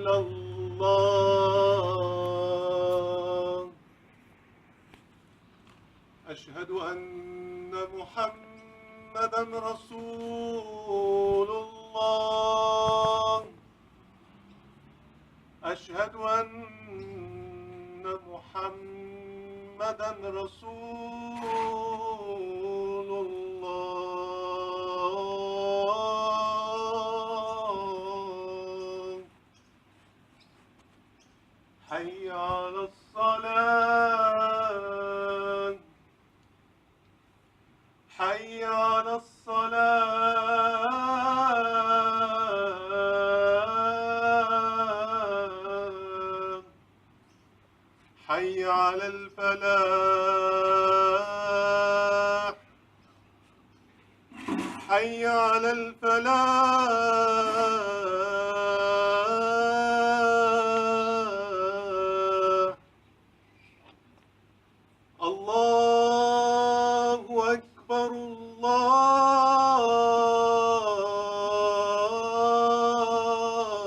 إلا الله أشهد أن محمدا رسول الله أشهد أن محمدا رسول الله حي على الصلاة حي على الصلاة حي على الفلاح حي على الفلاح الله أكبر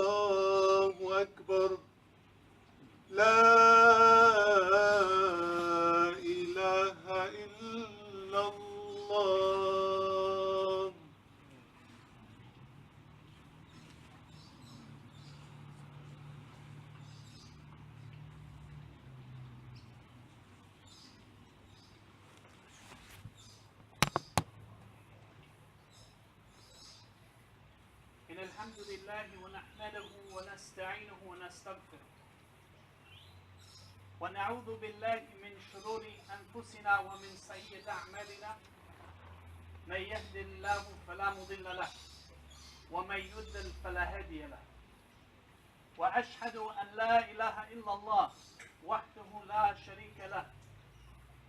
الله أكبر لا إله إلا الله إن الحمد لله ونحمده ونستعينه ونستغفره ونعوذ بالله من شرور أنفسنا ومن سيئات أعمالنا من يهد الله فلا مضل له ومن يضلل فلا هادي له وأشهد أن لا إله إلا الله وحده لا شريك له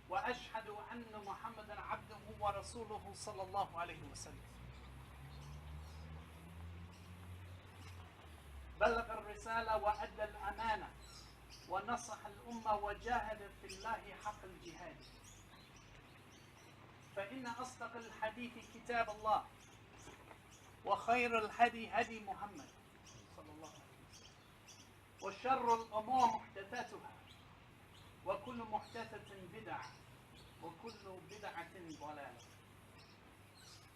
وأشهد أن محمدا عبده ورسوله صلى الله عليه وسلم بلغ الرسالة وأدى الأمانة ونصح الأمة وجاهد في الله حق الجهاد فإن أصدق الحديث كتاب الله وخير الهدي هدي محمد صلى الله عليه وسلم وشر الأمور محدثاتها وكل محدثة بدعة وكل بدعة ضلالة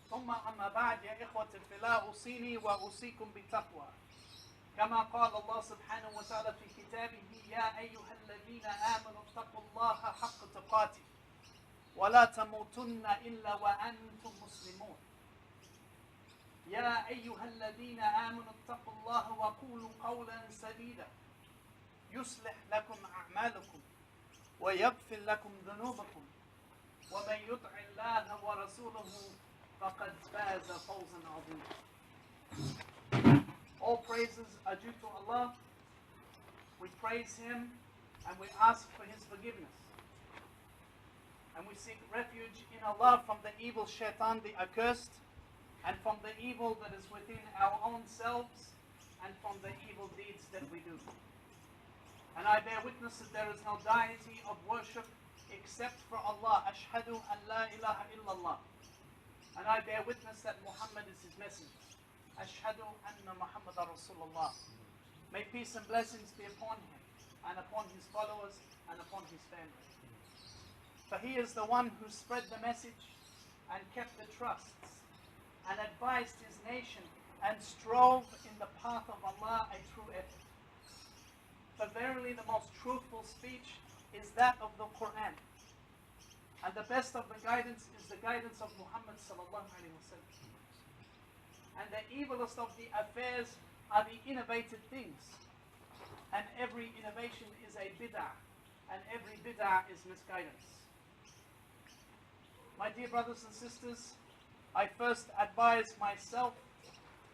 ثم أما بعد يا إخوة في الله أوصيني وأوصيكم بتقوى كما قال الله سبحانه وتعالى في كتابه يا أيها الذين آمنوا اتقوا الله حق تقاته ولا تموتن إلا وأنتم مسلمون يا أيها الذين آمنوا اتقوا الله وقولوا قولا سديدا يصلح لكم أعمالكم ويغفر لكم ذنوبكم ومن يطع الله ورسوله فقد فاز فوزا عظيما. All praises are due to Allah. We praise Him and we ask for His forgiveness. And we seek refuge in Allah from the evil shaitan, the accursed, and from the evil that is within our own selves, and from the evil deeds that we do. And I bear witness that there is no deity of worship except for Allah. Ashhadu an la ilaha illallah. And I bear witness that Muhammad is His messenger. Ashhadu anna Muhammadan Rasulullah. May peace and blessings be upon him, and upon his followers, and upon his family. For he is the one who spread the message, and kept the trusts, and advised his nation, and strove in the path of Allah a true effort. For verily the most truthful speech is that of the Quran, and the best of the guidance is the guidance of Muhammad sallallahu alaihi wasallam. And the evilest of the affairs are the innovated things. And every innovation is a bid'ah. And every bid'ah is misguidance. My dear brothers and sisters, I first advise myself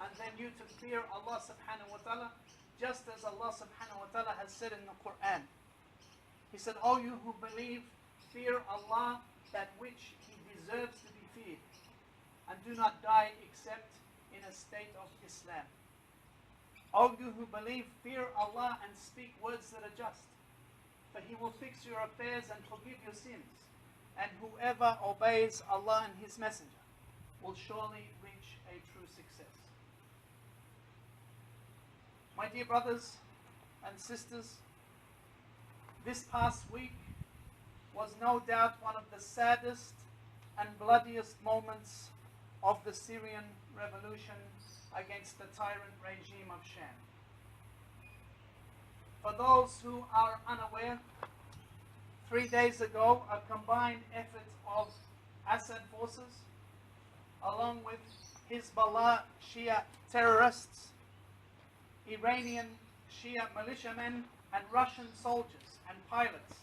and then you to fear Allah subhanahu wa ta'ala, just as Allah subhanahu wa ta'ala has said in the Quran. He said, "O you who believe, fear Allah, that which He deserves to be feared, and do not die except in a state of Islam. O you who believe, fear Allah and speak words that are just, for He will fix your affairs and forgive your sins, and whoever obeys Allah and His Messenger will surely reach a true success." My dear brothers, and sisters, this past week was no doubt one of the saddest and bloodiest moments of the Syrian revolution against the tyrant regime of Sham. For those who are unaware, 3 days ago, a combined effort of Assad forces, along with Hezbollah Shia terrorists, Iranian Shia militiamen, and Russian soldiers and pilots,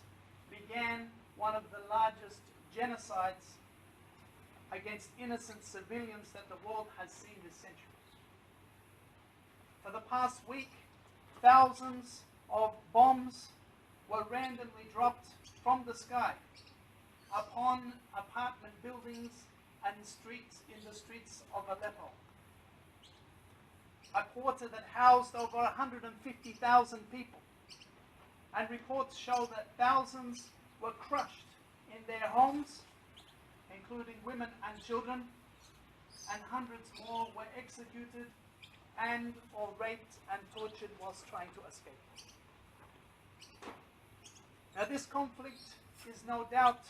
began one of the largest genocides against innocent civilians that the world has seen this century. For the past week, thousands of bombs were randomly dropped from the sky upon apartment buildings and in the streets of Aleppo, a quarter that housed over 150,000 people. And reports show that thousands were crushed in their homes, including women and children, and hundreds more were executed and or raped and tortured whilst trying to escape. Now, this conflict is no doubt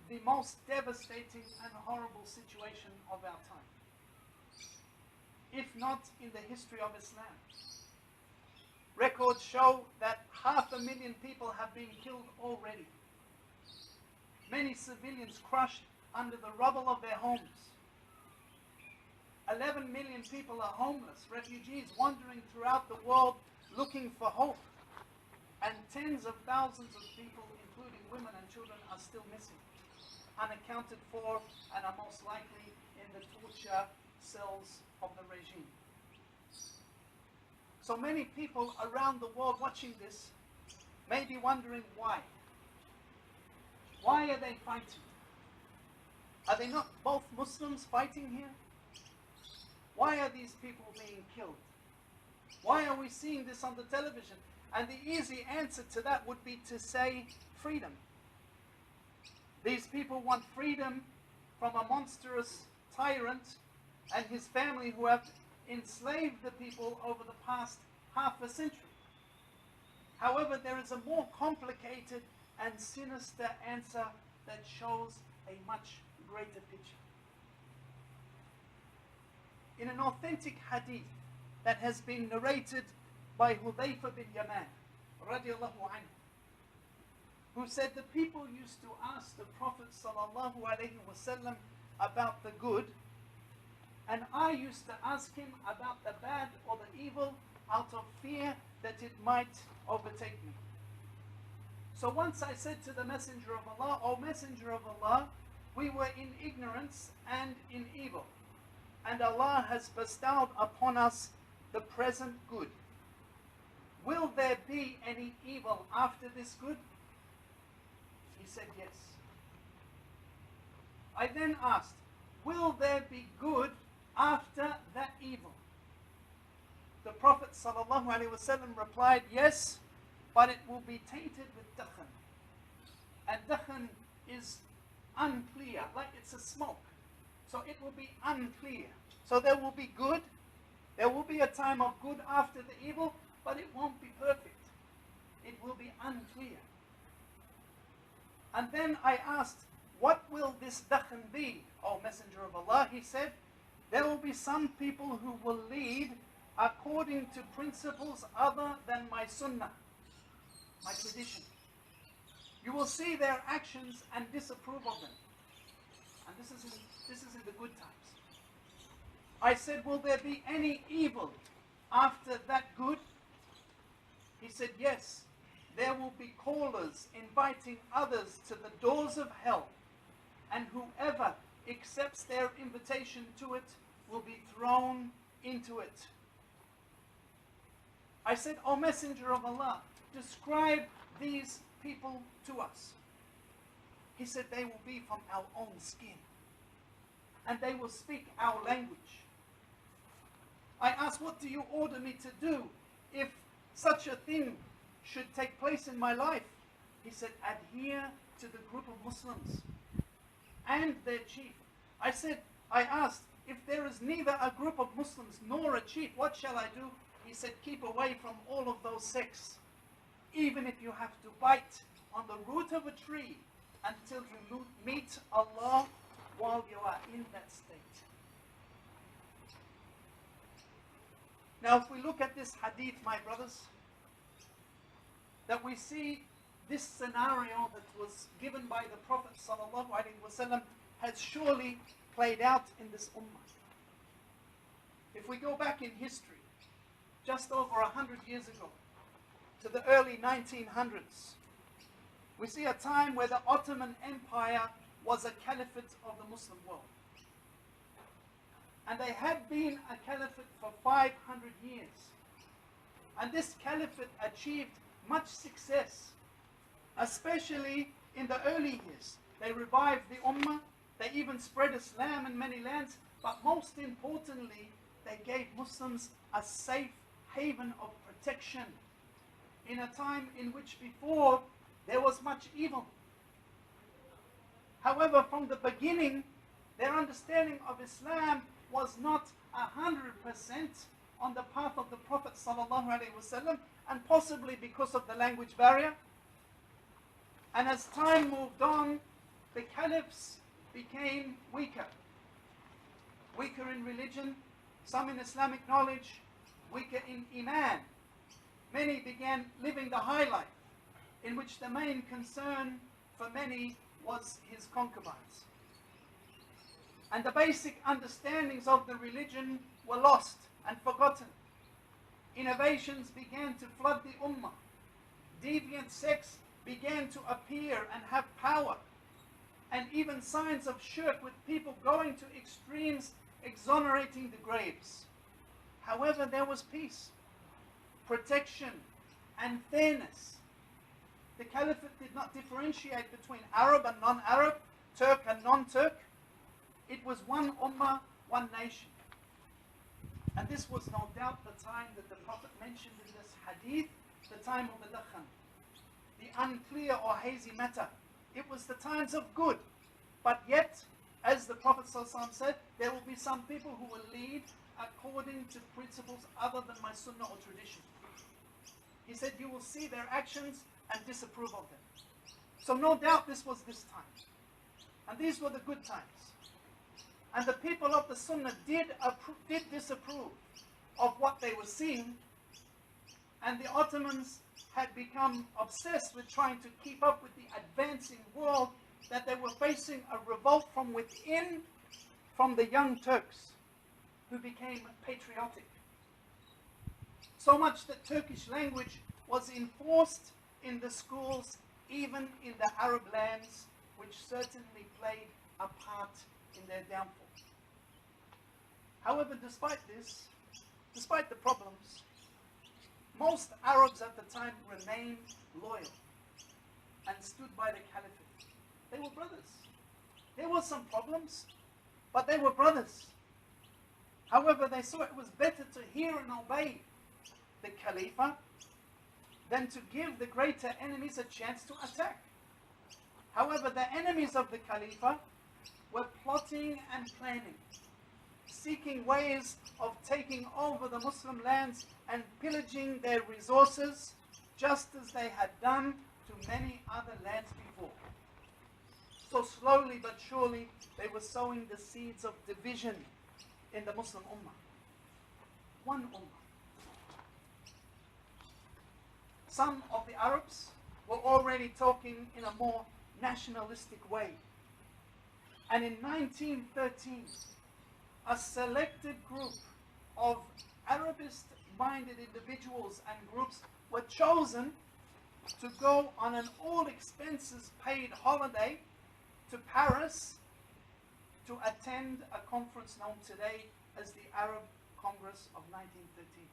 the most devastating and horrible situation of our time, if not in the history of Islam. Records show that 500,000 people have been killed already. Many civilians crushed under the rubble of their homes. 11 million people are homeless, refugees wandering throughout the world looking for hope. And tens of thousands of people, including women and children, are still missing, unaccounted for, and are most likely in the torture cells of the regime. So many people around the world watching this may be wondering why. Why are they fighting? Are they not both Muslims fighting here? Why are these people being killed? Why are we seeing this on the television? And the easy answer to that would be to say freedom. These people want freedom from a monstrous tyrant and his family who have enslaved the people over the past half a century. However, there is a more complicated and sinister answer that shows a much greater picture. In an authentic hadith that has been narrated by Hudayfa bin Yaman, radiallahu anhu, who said the people used to ask the Prophet sallallahu alaihi wasallam about the good, and I used to ask him about the bad or the evil out of fear that it might overtake me. So once I said to the Messenger of Allah, O Messenger of Allah, we were in ignorance and in evil, and Allah has bestowed upon us the present good. Will there be any evil after this good? He said yes. I then asked, will there be good after that evil? The Prophet ﷺ replied, yes, but it will be tainted with dakhan. And dakhan is unclear, like it's a smoke. So it will be unclear. So there will be good, there will be a time of good after the evil, but it won't be perfect. It will be unclear. And then I asked, what will this dakhan be, O Messenger of Allah? He said, there will be some people who will lead according to principles other than my sunnah, my tradition. You will see their actions and disapprove of them. And this is in the good times. I said, will there be any evil after that good? He said, yes. There will be callers inviting others to the doors of hell, and whoever accepts their invitation to it will be thrown into it. I said, O Messenger of Allah, describe these people to us. He said, they will be from our own skin, and they will speak our language. I asked, what do you order me to do if such a thing should take place in my life? He said, adhere to the group of Muslims and their chief. I asked, if there is neither a group of Muslims nor a chief, what shall I do? he said, keep away from all of those sects, even if you have to bite on the root of a tree until you meet Allah while you are in that state. Now, if we look at this hadith, my brothers, that we see this scenario that was given by the Prophet ﷺ has surely played out in this ummah. If we go back in history, just over 100 years ago, to the early 1900s, we see a time where the Ottoman Empire was a caliphate of the Muslim world. And they had been a caliphate for 500 years. And this caliphate achieved much success, especially in the early years. They revived the ummah, they even spread Islam in many lands, but most importantly, they gave Muslims a safe haven of protection in a time in which before there was much evil. However, from the beginning, their understanding of Islam was not 100% on the path of the Prophet ﷺ, and possibly because of the language barrier. And as time moved on, the caliphs became weaker in religion, some in Islamic knowledge, weaker in Iman. Many began living the high life, in which the main concern for many was his concubines. And the basic understandings of the religion were lost and forgotten. Innovations began to flood the ummah. Deviant sects began to appear and have power. And even signs of shirk, with people going to extremes, exonerating the graves. However, there was peace, protection, and fairness. The caliphate did not differentiate between Arab and non-Arab, Turk and non-Turk. It was one ummah, one nation. And this was no doubt the time that the Prophet mentioned in this hadith, the time of the dakhan, the unclear or hazy matter. It was the times of good. But yet, as the Prophet ﷺ said, there will be some people who will lead according to principles other than my sunnah or tradition. He said, you will see their actions and disapprove of them. So no doubt this was this time. And these were the good times. And the people of the sunnah did disapprove of what they were seeing. And the Ottomans had become obsessed with trying to keep up with the advancing world, that they were facing a revolt from within, from the young Turks, who became patriotic. So much that Turkish language was enforced in the schools, even in the Arab lands, which certainly played a part in their downfall. However, despite this, despite the problems, most Arabs at the time remained loyal and stood by the caliphate. They were brothers. There were some problems, but they were brothers. However, they saw it was better to hear and obey the Khalifa than to give the greater enemies a chance to attack. However, the enemies of the Khalifa were plotting and planning, seeking ways of taking over the Muslim lands and pillaging their resources, just as they had done to many other lands before. So slowly but surely, they were sowing the seeds of division in the Muslim Ummah. One Ummah. Some of the Arabs were already talking in a more nationalistic way. And in 1913, a selected group of Arabist-minded individuals and groups were chosen to go on an all-expenses-paid holiday to Paris to attend a conference known today as the Arab Congress of 1913.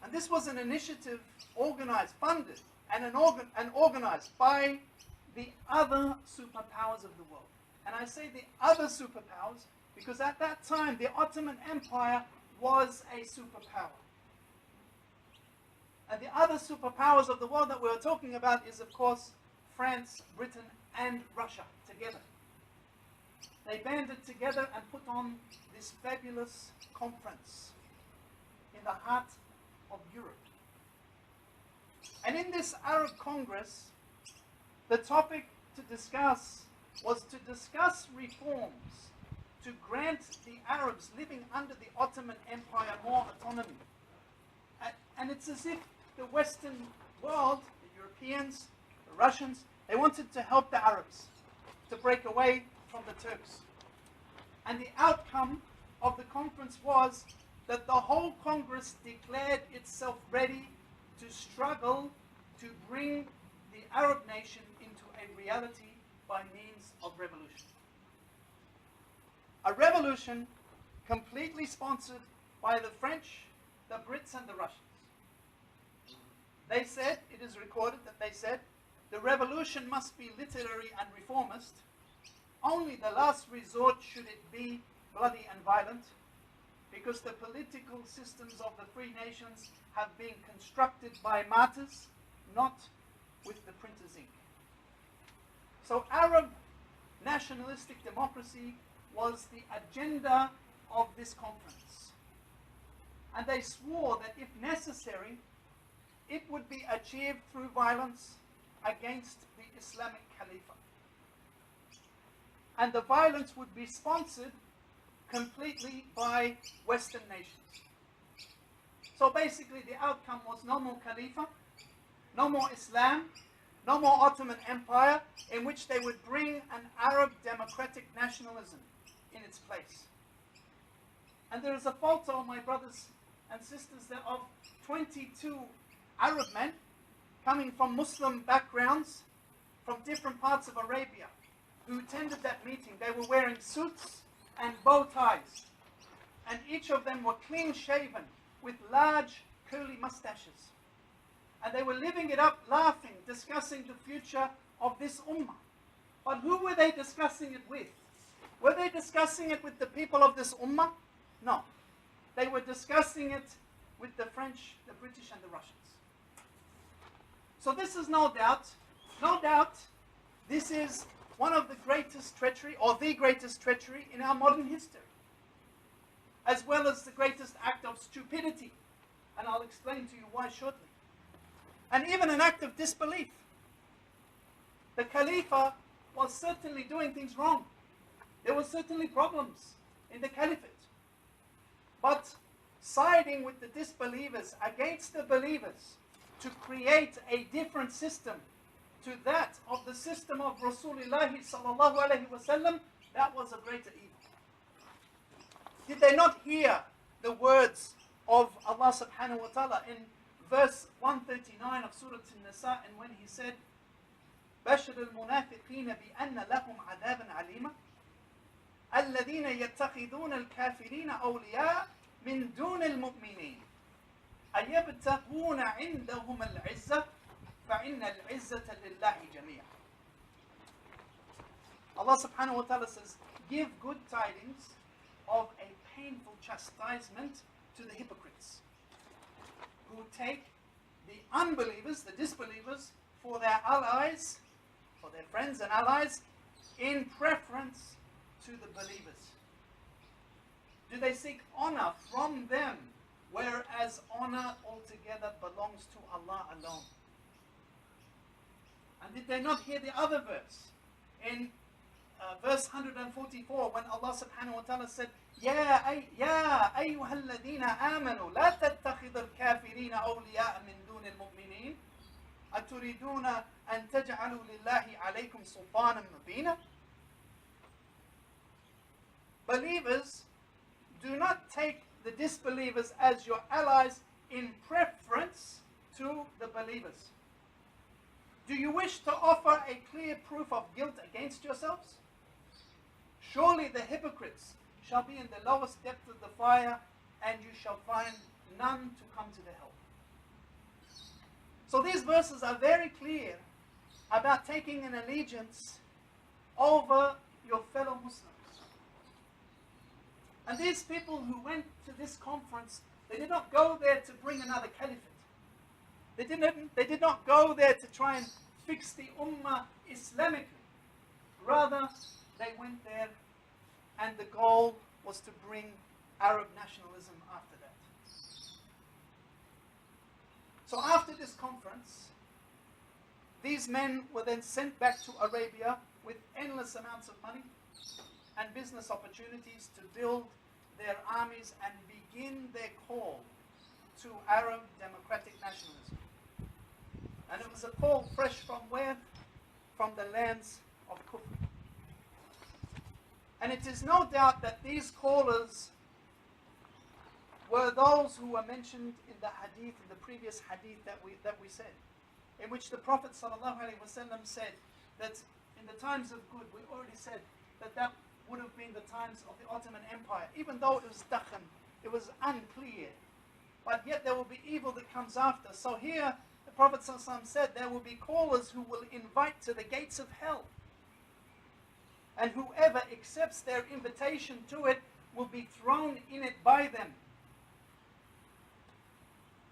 And this was an initiative organized, funded, and organized by the other superpowers of the world. And I say the other superpowers because at that time the Ottoman Empire was a superpower. And the other superpowers of the world that we're talking about is, of course, France, Britain, and Russia together. they banded together and put on this fabulous conference in the heart of Europe. And in this Arab Congress, the topic to discuss was to discuss reforms to grant the Arabs living under the Ottoman Empire more autonomy. And it's as if the Western world, the Europeans, the Russians, they wanted to help the Arabs to break away from the Turks. And the outcome of the conference was that the whole Congress declared itself ready to struggle to bring the Arab nation into a reality by means of revolution. A revolution completely sponsored by the French, the Brits, and the Russians. They said, it is recorded that they said, the revolution must be literary and reformist. Only the last resort should it be bloody and violent, because the political systems of the free nations have been constructed by martyrs, not with the printer's ink. So Arab nationalistic democracy was the agenda of this conference. And they swore that if necessary, it would be achieved through violence against the Islamic Khalifa. And the violence would be sponsored completely by Western nations. So basically the outcome was no more Khalifa, no more Islam, no more Ottoman Empire, in which they would bring an Arab democratic nationalism in its place. And there is a photo, my brothers and sisters, there of 22 Arab men coming from Muslim backgrounds from different parts of Arabia who attended that meeting. They were wearing suits and bow ties, and each of them were clean shaven with large curly mustaches, and they were living it up, laughing, discussing the future of this ummah. But who were they discussing it with? Were they discussing it with the people of this ummah? No. They were discussing it with the French, the British, and the Russians. So this is no doubt, this is one of the greatest treachery, or the greatest treachery in our modern history, as well as the greatest act of stupidity. And I'll explain to you why shortly. And even an act of disbelief. The Khalifa was certainly doing things wrong. There were certainly problems in the Caliphate. But siding with the disbelievers against the believers to create a different system to that of the system of Rasulullah sallallahu alaihi wasallam, that was a greater evil. Did they not hear the words of Allah subhanahu wa ta'ala in verse 139 of Surah An-Nisa, and when he said, بَشْرِ الْمُنَافِقِينَ بِأَنَّ لَهُمْ عَذَابًا عَلِيمًا الَّذِينَ يَتَّخِذُونَ الْكَافِرِينَ أَوْلِيَاءَ مِنْ دُونِ الْمُؤْمِنِينَ أَيَبْتَغُونَ عِنْدَهُمَ الْعِزَّةَ فَإِنَّ الْعِزَّةَ لِلَّهِ جَمِيعًا. Allah subhanahu wa ta'ala says, give good tidings of a painful chastisement to the hypocrites who take the unbelievers, the disbelievers, for their allies, for their friends and allies, in preference to the believers. Do they seek honor from them, whereas honor altogether belongs to Allah alone? And did they not hear the other verse? In verse 144, when Allah subhanahu wa ta'ala said, يا أيها الذين آمنوا لا تتخذوا الكافرين أولياء من دون المؤمنين أتريدون أن تجعلوا لله عليكم سلطانا مبينا. Believers, do not take the disbelievers as your allies in preference to the believers. Do you wish to offer a clear proof of guilt against yourselves? Surely the hypocrites shall be in the lowest depth of the fire, and you shall find none to come to the help. So these verses are very clear about taking an allegiance over your fellow Muslims. And these people who went to this conference, they did not go there to bring another caliphate. They did not go there to try and fix the ummah Islamically. Rather, they went there and the goal was to bring Arab nationalism after that. So after this conference, these men were then sent back to Arabia with endless amounts of money and business opportunities to build their armies and begin their call to Arab democratic nationalism. And it was a call fresh from where? From the lands of Kufr. And it is no doubt that these callers were those who were mentioned in the hadith, in the previous hadith that we said, in which the Prophet ﷺ said that in the times of good, we already said that would have been the times of the Ottoman Empire, even though it was dakhan, it was unclear, but yet there will be evil that comes after. So here the Prophet ﷺ said there will be callers who will invite to the gates of hell, and whoever accepts their invitation to it will be thrown in it by them.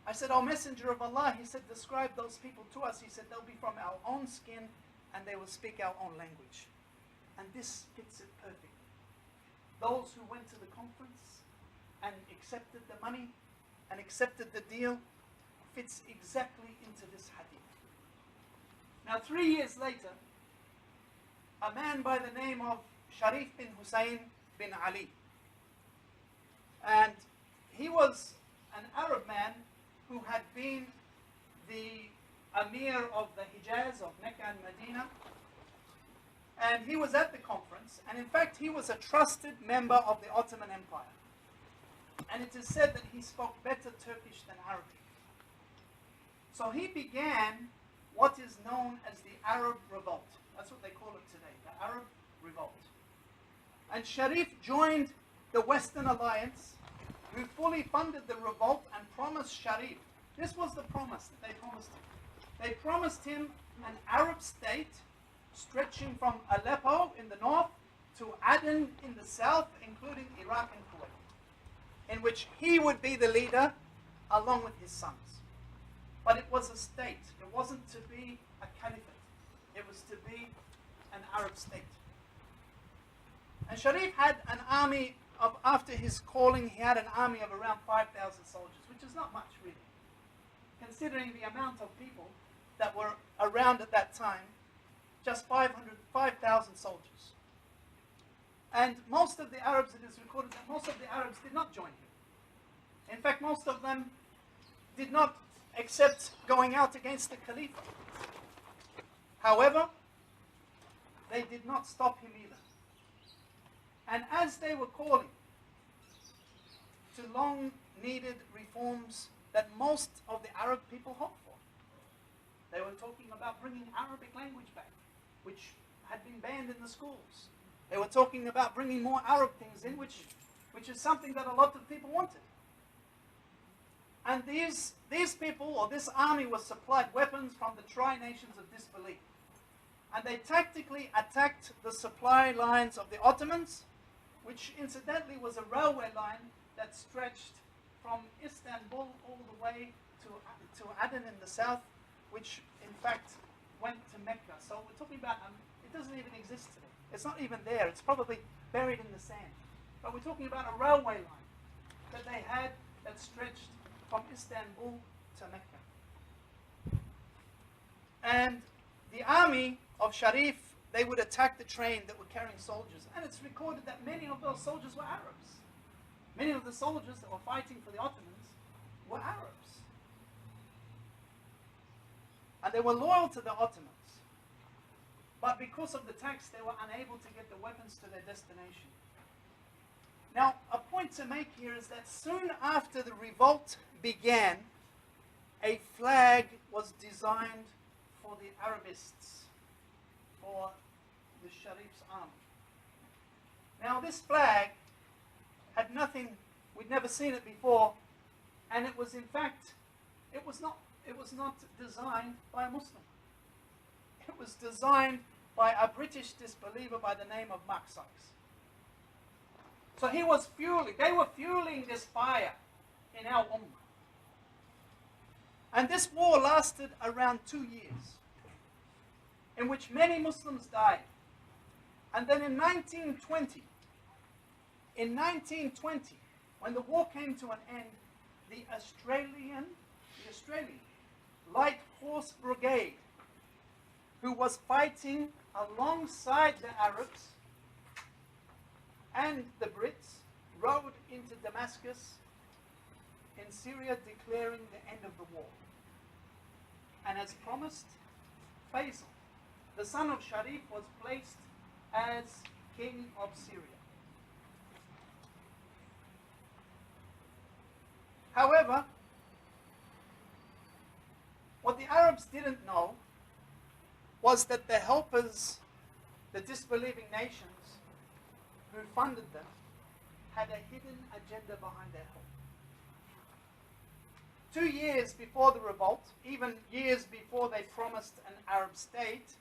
I said, O Messenger of Allah, he said, describe those people to us. He said, they'll be from our own skin and they will speak our own language. And this fits it perfectly. Those who went to the conference and accepted the money and accepted the deal fits exactly into this hadith. Now 3 years later, a man by the name of Sharif bin Hussein bin Ali, and he was an Arab man who had been the Amir of the Hijaz, of Mecca and Medina, and he was at the conference, and in fact he was a trusted member of the Ottoman Empire, and it is said that he spoke better Turkish than Arabic. So he began what is known as the Arab Revolt. That's what they call it today, the Arab Revolt. And Sharif joined the Western Alliance, who fully funded the revolt and promised Sharif, this was the promise that they promised him. They promised him an Arab state stretching from Aleppo in the north to Aden in the south, including Iraq and Kuwait, in which he would be the leader along with his sons. But it was a state. It wasn't to be a caliphate. It was to be an Arab state. And Sharif had an army of, after his calling, he had an army of around 5,000 soldiers, which is not much really, considering the amount of people that were around at that time, just 5,000 soldiers. And most of the Arabs, it is recorded that most of the Arabs did not join him. In fact, most of them did not accept going out against the Khalifa. However, they did not stop him either. And as they were calling to long-needed reforms that most of the Arab people hoped for, they were talking about bringing Arabic language back, which had been banned in the schools. They were talking about bringing more Arab things in, which is something that a lot of people wanted. And these people, or this army, was supplied weapons from the tri-nations of disbelief. And they tactically attacked the supply lines of the Ottomans, which incidentally was a railway line that stretched from Istanbul all the way to Aden in the south, which in fact went to Mecca. So we're talking about, it doesn't even exist today. It's not even there. It's probably buried in the sand. But we're talking about a railway line that they had that stretched from Istanbul to Mecca. And the army of Sharif, they would attack the train that were carrying soldiers. And it's recorded that many of those soldiers were Arabs. Many of the soldiers that were fighting for the Ottomans were Arabs. And they were loyal to the Ottomans. But because of the tax, they were unable to get the weapons to their destination. Now, a point to make here is that soon after the revolt began, a flag was designed for the Arabists, for the Sharif's army. Now, this flag had nothing, we'd never seen it before, and it was in fact, it was not designed by a Muslim. It was designed by a British disbeliever by the name of Mark Sykes. So he was fueling, they were fueling this fire in our ummah. And this war lasted around 2 years, in which many Muslims died. And then in 1920, In 1920, when the war came to an end, the Australian Light Horse Brigade, who was fighting alongside the Arabs and the Brits, rode into Damascus in Syria, declaring the end of the war. And as promised, Faisal, the son of Sharif, was placed as king of Syria. However, what the Arabs didn't know was that the helpers, the disbelieving nations who funded them, had a hidden agenda behind their help. 2 years before the revolt, even years before they promised an Arab state,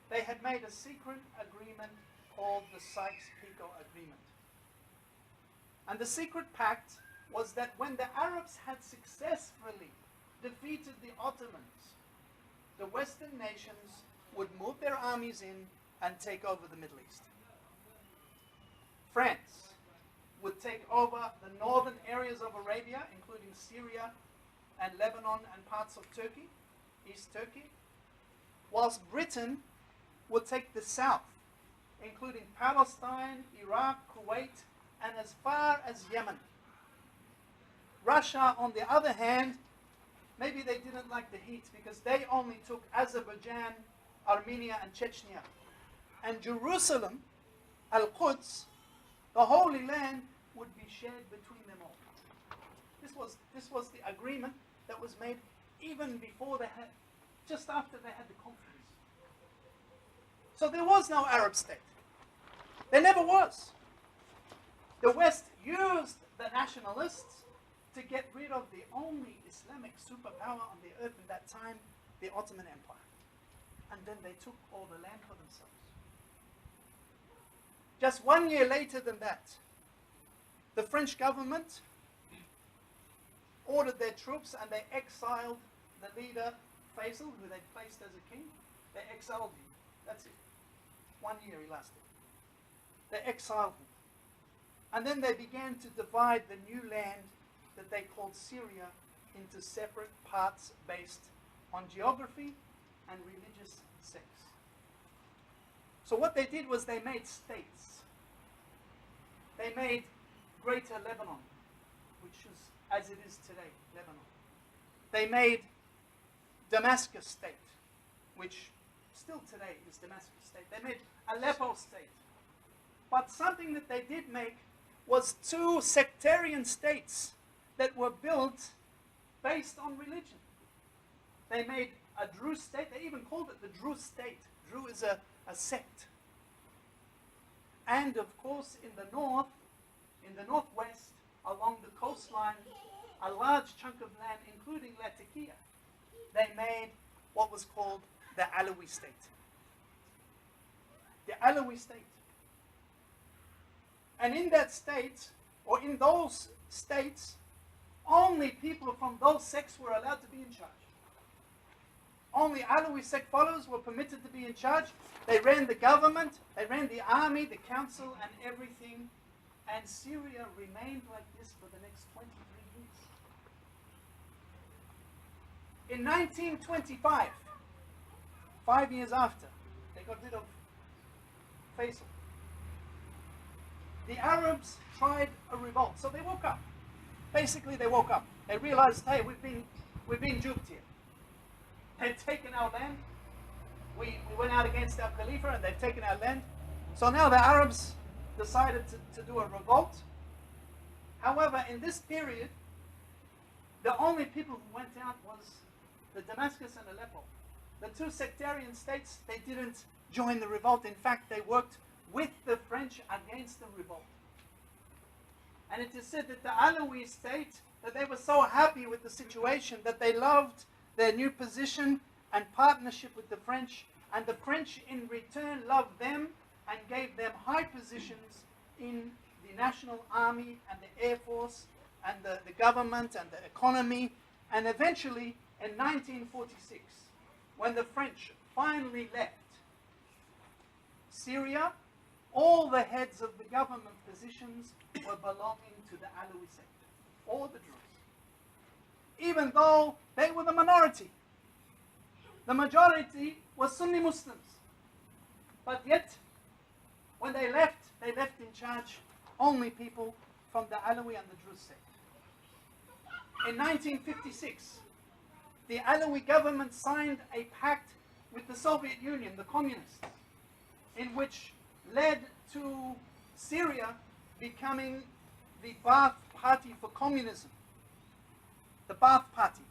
they had made a secret agreement called the Sykes-Picot Agreement. And the secret pact was that when the Arabs had successfully defeated the Ottomans, the Western nations would move their armies in and take over the Middle East. France would take over the northern areas of Arabia, including Syria and Lebanon and parts of Turkey, East Turkey, whilst Britain would take the south, including Palestine, Iraq, Kuwait, and as far as Yemen. Russia, on the other hand, maybe they didn't like the heat because they only took Azerbaijan, Armenia, and Chechnya. And Jerusalem, Al-Quds, the Holy Land, would be shared between them all. This was the agreement that was made even before they had, just after they had the conference. So there was no Arab state. There never was. The West used the nationalists to get rid of the only Islamic superpower on the earth at that time, the Ottoman Empire. And then they took all the land for themselves. Just 1 year later than that, the French government ordered their troops and they exiled the leader, Faisal, who they placed as a king. They exiled him. That's it. 1 year he lasted. They exiled him. And then they began to divide the new land that they called Syria into separate parts based on geography and religious sects. So what they did was they made states. They made Greater Lebanon, which is as it is today, Lebanon. They made Damascus state, which still today is Damascus state. They made Aleppo state. But something that they did make was 2 sectarian states that were built based on religion. They made a Druze state. They even called it the Druze state. Druze is a sect. And of course, in the north, in the northwest, along the coastline, a large chunk of land, including Latakia, they made what was called the Alawi state. The Alawi state. And in that state, or in those states, only people from those sects were allowed to be in charge. Only Alawi sect followers were permitted to be in charge. They ran the government, they ran the army, the council, and everything. And Syria remained like this for the next 23 years. In 1925, 5 years after, they got rid of Faisal. The Arabs tried a revolt, so they woke up. Basically, they woke up. They realized, hey, we've been duped here. They've taken our land. We went out against our Khalifa and they've taken our land. So now the Arabs decided to do a revolt. However, in this period, the only people who went out was the Damascus and Aleppo. The 2 sectarian states, they didn't join the revolt. In fact, they worked with the French against the revolt. And it is said that the Alawi state, that they were so happy with the situation that they loved their new position and partnership with the French, and the French in return loved them and gave them high positions in the National Army and the Air Force and the government and the economy. And eventually, in 1946, when the French finally left Syria all the heads of the government positions were belonging to the Alawi sect. All the Druze. Even though they were the minority. The majority was Sunni Muslims. But yet, when they left in charge only people from the Alawi and the Druze sect. In 1956, the Alawi government signed a pact with the Soviet Union, the communists, in which led to Syria becoming the Ba'ath Party for communism. The Ba'ath Party.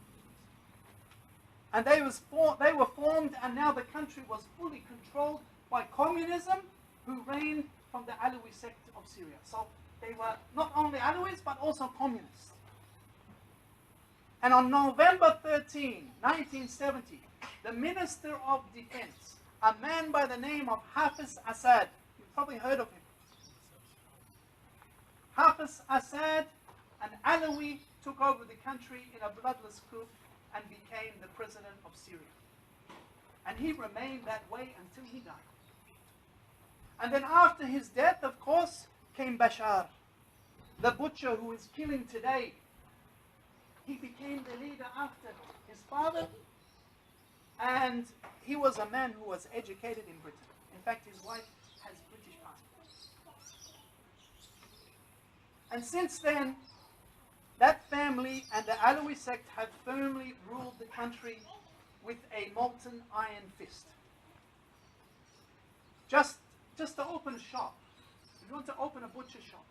And they were formed, and now the country was fully controlled by communism, who reigned from the Alawi sect of Syria. So they were not only Alawis, but also communists. And on November 13, 1970, the Minister of Defense, a man by the name of Hafiz Assad, you've probably heard of him. Hafiz Assad, an Alawi, took over the country in a bloodless coup and became the president of Syria. And he remained that way until he died. And then after his death, of course, came Bashar, the butcher who is killing today. He became the leader after his father, and he was a man who was educated in Britain. In fact, his wife has British passport. And since then, that family and the Alawi sect have firmly ruled the country with a molten iron fist. Just to open a shop, if you want to open a butcher shop,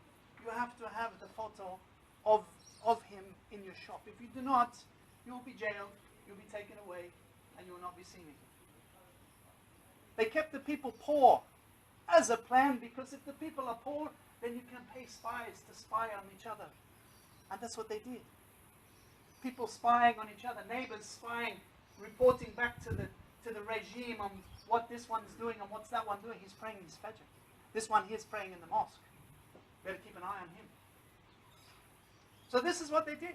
you have to have the photo of him in your shop. If you do not, you will be jailed, you'll be taken away, and you will not be seen again. They kept the people poor as a plan, because if the people are poor, then you can pay spies to spy on each other. And that's what they did. People spying on each other, neighbors spying, reporting back to the regime on what this one's doing and what's that one doing. He's praying his Fajr. This one here is praying in the mosque. Better keep an eye on him. So this is what they did.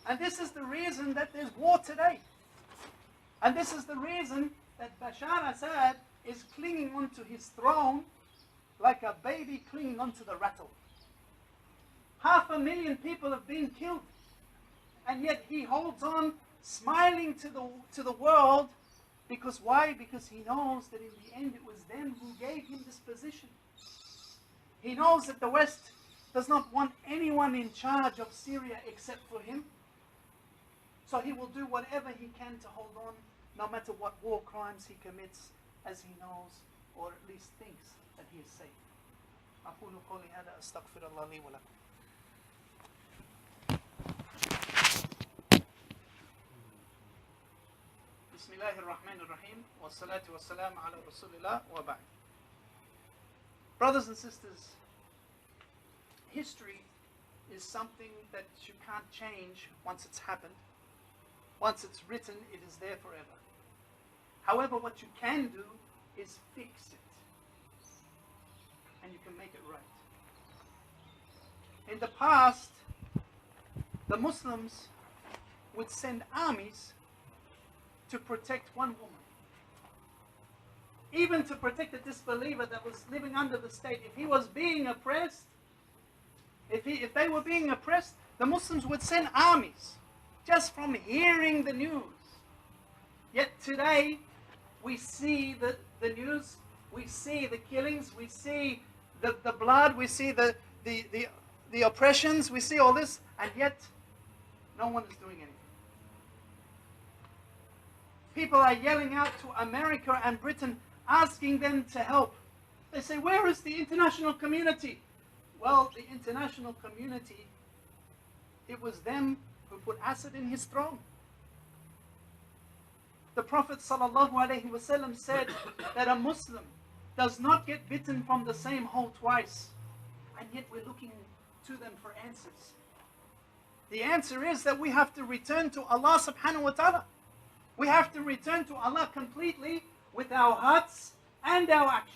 And this is the reason that there's war today. And this is the reason that Bashar Assad is clinging onto his throne like a baby clinging onto the rattle. 500,000 people have been killed. And yet he holds on, smiling to the world. Because why? Because he knows that in the end it was them who gave him this position. He knows that the West does not want anyone in charge of Syria except for him. So he will do whatever he can to hold on, no matter what war crimes he commits, as he knows, or at least thinks that he is safe. أقول قولي هذا أستغفر الله لي ولكم. بسم الله الرحمن الرحيم والصلاة والسلام على رسول الله وبعد. Brothers and sisters, history is something that you can't change once it's happened. Once it's written, it is there forever. However, what you can do is fix it. And you can make it right. In the past, the Muslims would send armies to protect one woman. Even to protect a disbeliever that was living under the state. If he was being oppressed, if they were being oppressed, the Muslims would send armies just from hearing the news. Yet today, we see the news, we see the killings, we see the blood, we see the oppressions, we see all this, and yet no one is doing anything. People are yelling out to America and Britain, asking them to help. They say, where is the international community? Well, the international community, it was them who put acid in his throne. The Prophet ﷺ said that a Muslim does not get bitten from the same hole twice, and yet we're looking to them for answers. The answer is that we have to return to Allah subhanahu wa ta'ala. We have to return to Allah completely with our hearts and our actions.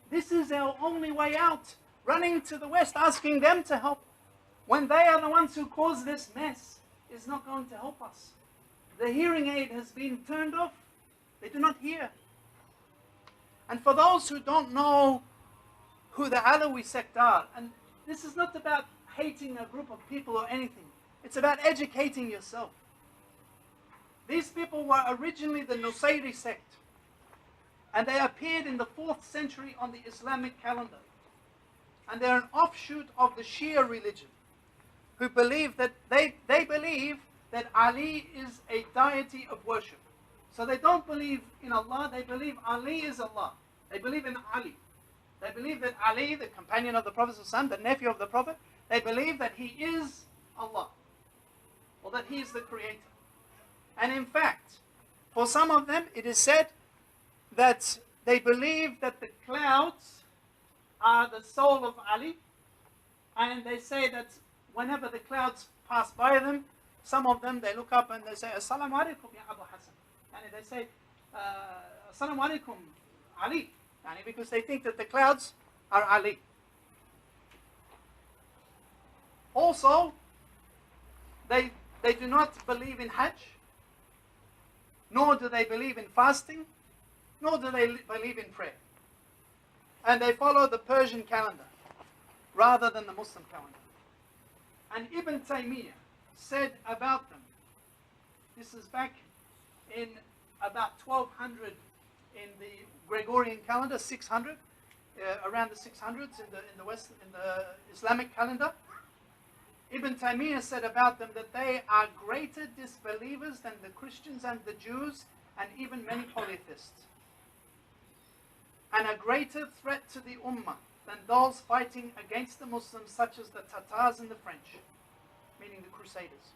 This is our only way out. Running to the West, asking them to help, when they are the ones who caused this mess, is not going to help us. The hearing aid has been turned off. They do not hear. And for those who don't know who the Alawi sect are, and this is not about hating a group of people or anything. It's about educating yourself. These people were originally the Nusayri sect, and they appeared in the 4th century on the Islamic calendar. And they're an offshoot of the Shia religion, who believe that they believe that Ali is a deity of worship. So they don't believe in Allah, they believe Ali is Allah. They believe in Ali. They believe that Ali, the companion of the Prophet's son, the nephew of the Prophet, they believe that he is Allah, or that he is the creator. And in fact, for some of them, it is said that they believe that the clouds are the soul of Ali, and they say that whenever the clouds pass by them, some of them, they look up and they say, Assalamu alaikum ya Abu Hassan. And they say, Assalamu alaikum Ali, because they think that the clouds are Ali. Also, they do not believe in Hajj, nor do they believe in fasting, nor do they believe in prayer. And they follow the Persian calendar rather than the Muslim calendar. And Ibn Taymiyyah said about them, this is back in about 1200 in the Gregorian calendar, 600, around the 600s in the West, in the Islamic calendar. Ibn Taymiyyah said about them that they are greater disbelievers than the Christians and the Jews and even many polytheists, and a greater threat to the Ummah than those fighting against the Muslims such as the Tatars and the French, meaning the Crusaders.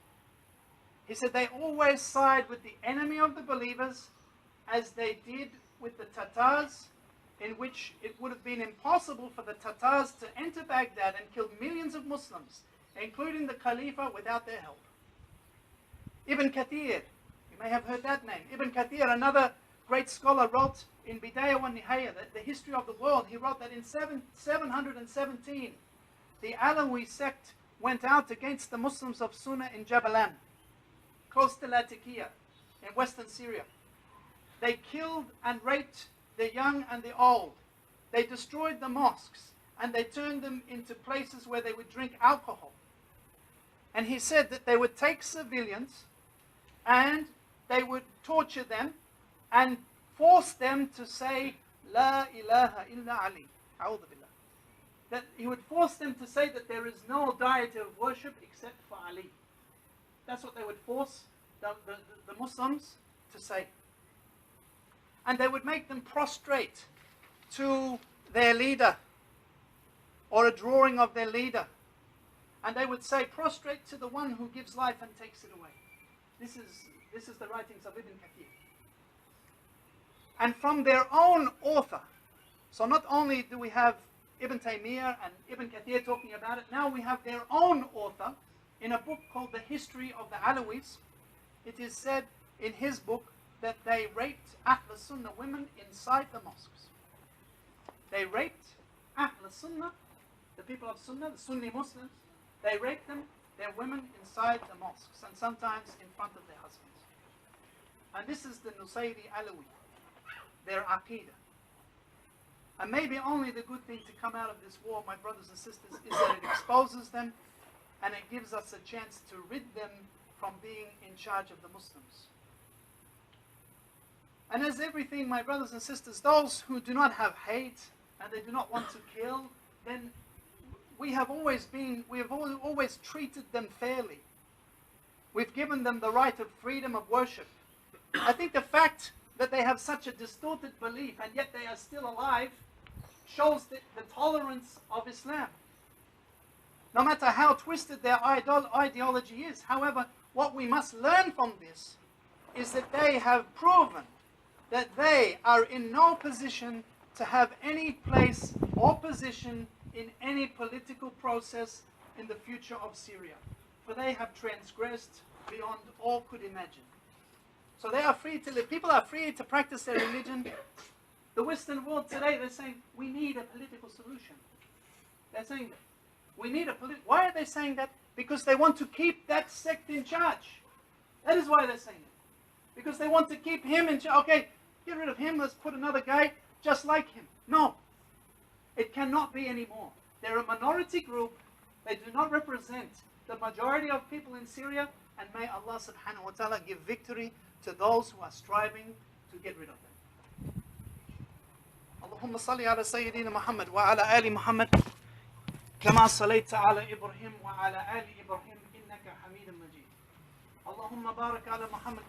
He said they always side with the enemy of the believers, as they did with the Tatars, in which it would have been impossible for the Tatars to enter Baghdad and kill millions of Muslims, including the Khalifa, without their help. Ibn Kathir, you may have heard that name. Ibn Kathir, another great scholar, wrote in Bidayah wa Nihaya, the history of the world. He wrote that in 717, the Alawi sect went out against the Muslims of Sunnah in Jabalan, close to Latakia, in western Syria. They killed and raped the young and the old. They destroyed the mosques, and they turned them into places where they would drink alcohol. And he said that they would take civilians and they would torture them and force them to say, La ilaha illa Ali. A'udhu billah. That he would force them to say that there is no deity of worship except for Ali. That's what they would force the Muslims to say. And they would make them prostrate to their leader, or a drawing of their leader. And they would say, prostrate to the one who gives life and takes it away. This is the writings of Ibn Kathir. And from their own author, so not only do we have Ibn Taymiyyah and Ibn Kathir talking about it, now we have their own author in a book called The History of the Alawis. It is said in his book that they raped Ahl Sunnah women inside the mosques. They raped Ahl Sunnah, the people of Sunnah, the Sunni Muslims. They raped them, their women, inside the mosques, and sometimes in front of their husbands. And this is the Nusayri Alawi, their Aqidah. And maybe only the good thing to come out of this war, my brothers and sisters, is that it exposes them and it gives us a chance to rid them from being in charge of the Muslims. And as everything, my brothers and sisters, those who do not have hate and they do not want to kill, then we have always treated them fairly. We've given them the right of freedom of worship. I think the fact that they have such a distorted belief and yet they are still alive shows the tolerance of Islam. No matter how twisted their ideology is. However, what we must learn from this is that they have proven that they are in no position to have any place or position in any political process in the future of Syria. For they have transgressed beyond all could imagine. So they are free to live. People are free to practice their religion. The Western world today, they're saying, we need a political solution. They're saying that. We need a political... Why are they saying that? Because they want to keep that sect in charge. That is why they're saying it. Because they want to keep him in charge. Okay, get rid of him, let's put another guy. just like him. No, it cannot be anymore. They're a minority group. They do not represent the majority of people in Syria, and may Allah subhanahu wa ta'ala give victory to those who are striving to get rid of them. اللهم صل على سيدنا محمد وعلى آل محمد كما صليت على إبراهيم وعلى آل إبراهيم إنك حميد مجيد. اللهم بارك على محمد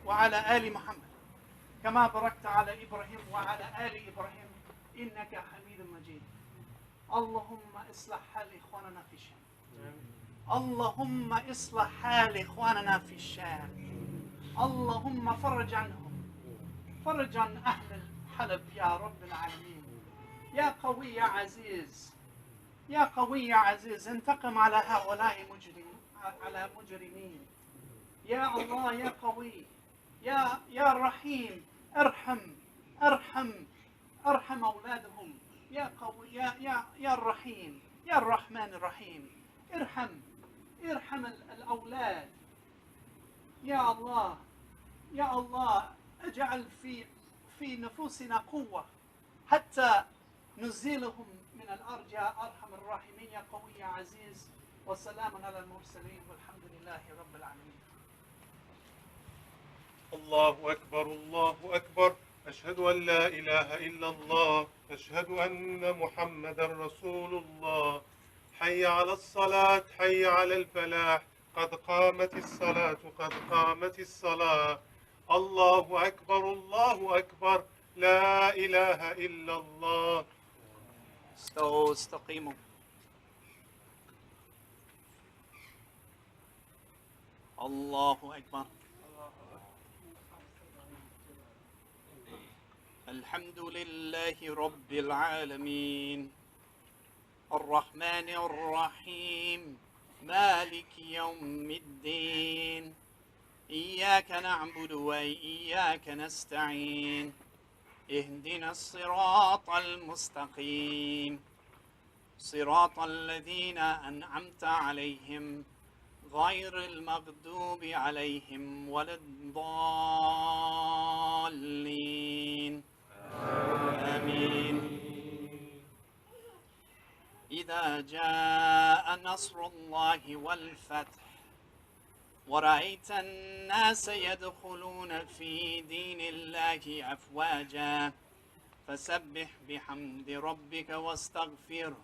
وعلى آل محمد كما باركت على إبراهيم وعلى آل إبراهيم إنك حميد مجيد. اللهم اصلح حال إخواننا في الشام. اللهم اصلح حال إخواننا في الشام. اللهم فرج عنهم، فرج عن أهل حلب يا رب العالمين. يا قوي يا عزيز، يا قوي يا عزيز، انتقم على هؤلاء مجرمين. يا الله يا قوي، يا رحيم، ارحم أولادهم. يا قوي يا الرحيم، يا الرحمن الرحيم. ارحم الأولاد. يا الله يا الله، اجعل في نفوسنا قوة حتى نزيلهم من الأرض يا أرحم الراحمين. يا قوي يا عزيز. والسلام على المرسلين والحمد لله رب العالمين. الله أكبر الله أكبر. أشهد أن لا إله إلا الله. أشهد أن محمدا رسول الله. حي على الصلاة، حي على الفلاح. قد قامت الصلاة، قد قامت الصلاة. الله أكبر الله أكبر. لا إله إلا الله. استقيموا. الله أكبر. الحمد لله رب العالمين الرحمن الرحيم مالك يوم الدين إياك نعبد وإياك نستعين اهدنا الصراط المستقيم صراط الذين أنعمت عليهم غير المغضوب عليهم ولا الضالين آمين. إذا جاء نصر الله والفتح ورأيت الناس يدخلون في دين الله أفواجا فسبح بحمد ربك واستغفره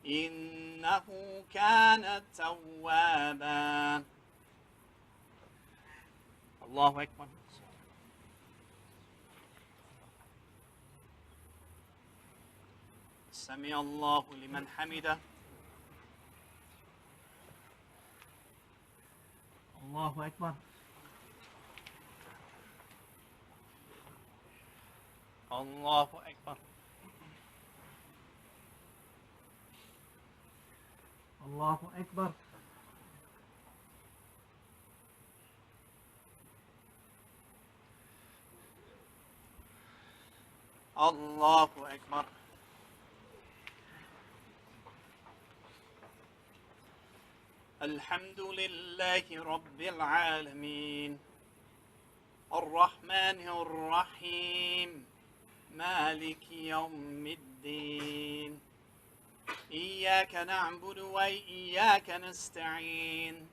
إنه كان توابا. الله أكبر. سمع الله لمن حمده. الله أكبر. الله أكبر. الله أكبر. الله أكبر. الحمد لله رب العالمين الرحمن الرحيم مالك يوم الدين إياك نعبد وإياك نستعين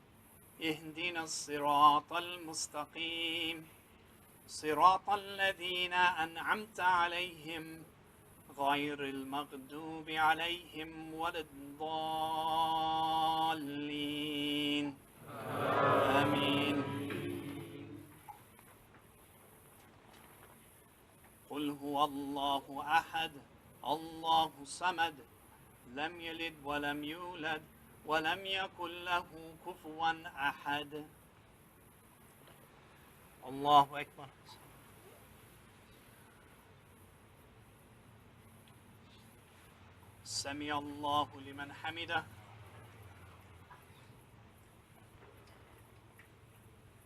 اهدنا الصراط المستقيم صراط الذين أنعمت عليهم غير المغضوب عليهم ولا الضالين آمين. قل هو الله أحد الله الصمد لم يلد ولم يولد ولم يكن له كفوا أحد. الله أكبر. سمع الله لمن حمده.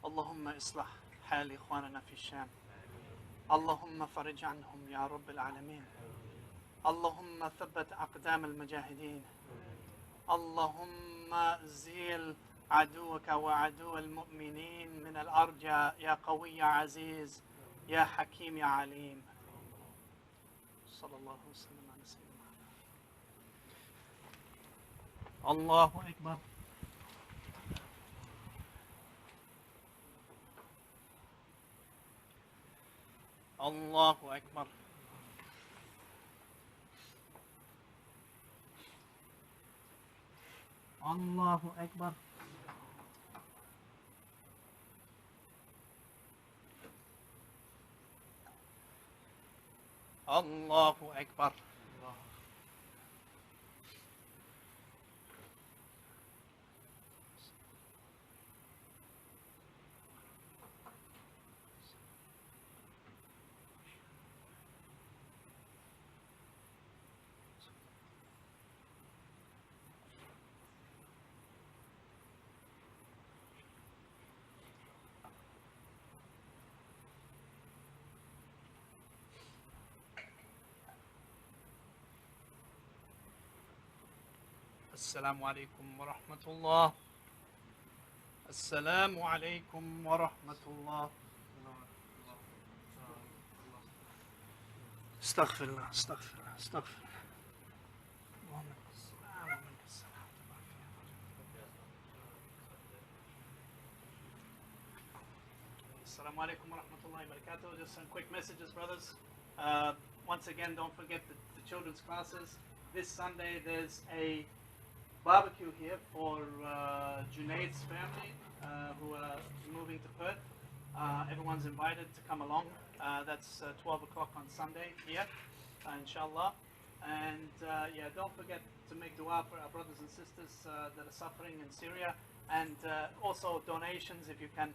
اللهم اصلح حال إخواننا في الشام. اللهم فرج عنهم يا رب العالمين. اللهم ثبت أقدام المجاهدين. اللهم زيل عدوك وعدو المؤمنين من الأرض يا قوي يا عزيز يا حكيم يا عليم. صلى الله وسلم على سيدنا محمد. الله أكبر. الله أكبر. الله أكبر. الله أكبر. السلام عليكم ورحمة الله. السلام عليكم ورحمة الله. استغفر الله استغفر الله استغفر الله. اللهم لك السلام ومنك السلام. Assalamu alaikum wa rahmatullahi wa barakatuh. Just some quick messages, brothers. Once again, don't forget the children's classes. This Sunday there's a barbecue here for Junaid's family who are moving to Perth. Everyone's invited to come along. That's 12 o'clock on Sunday here, inshallah. And yeah, don't forget to make dua for our brothers and sisters that are suffering in Syria. And also donations, if you can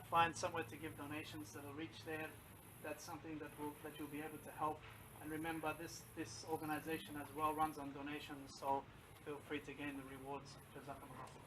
find somewhere to give donations that will reach there. That's something that you'll be able to help. And remember, this organization as well runs on donations, so feel free to gain the rewards. Jazakumullah.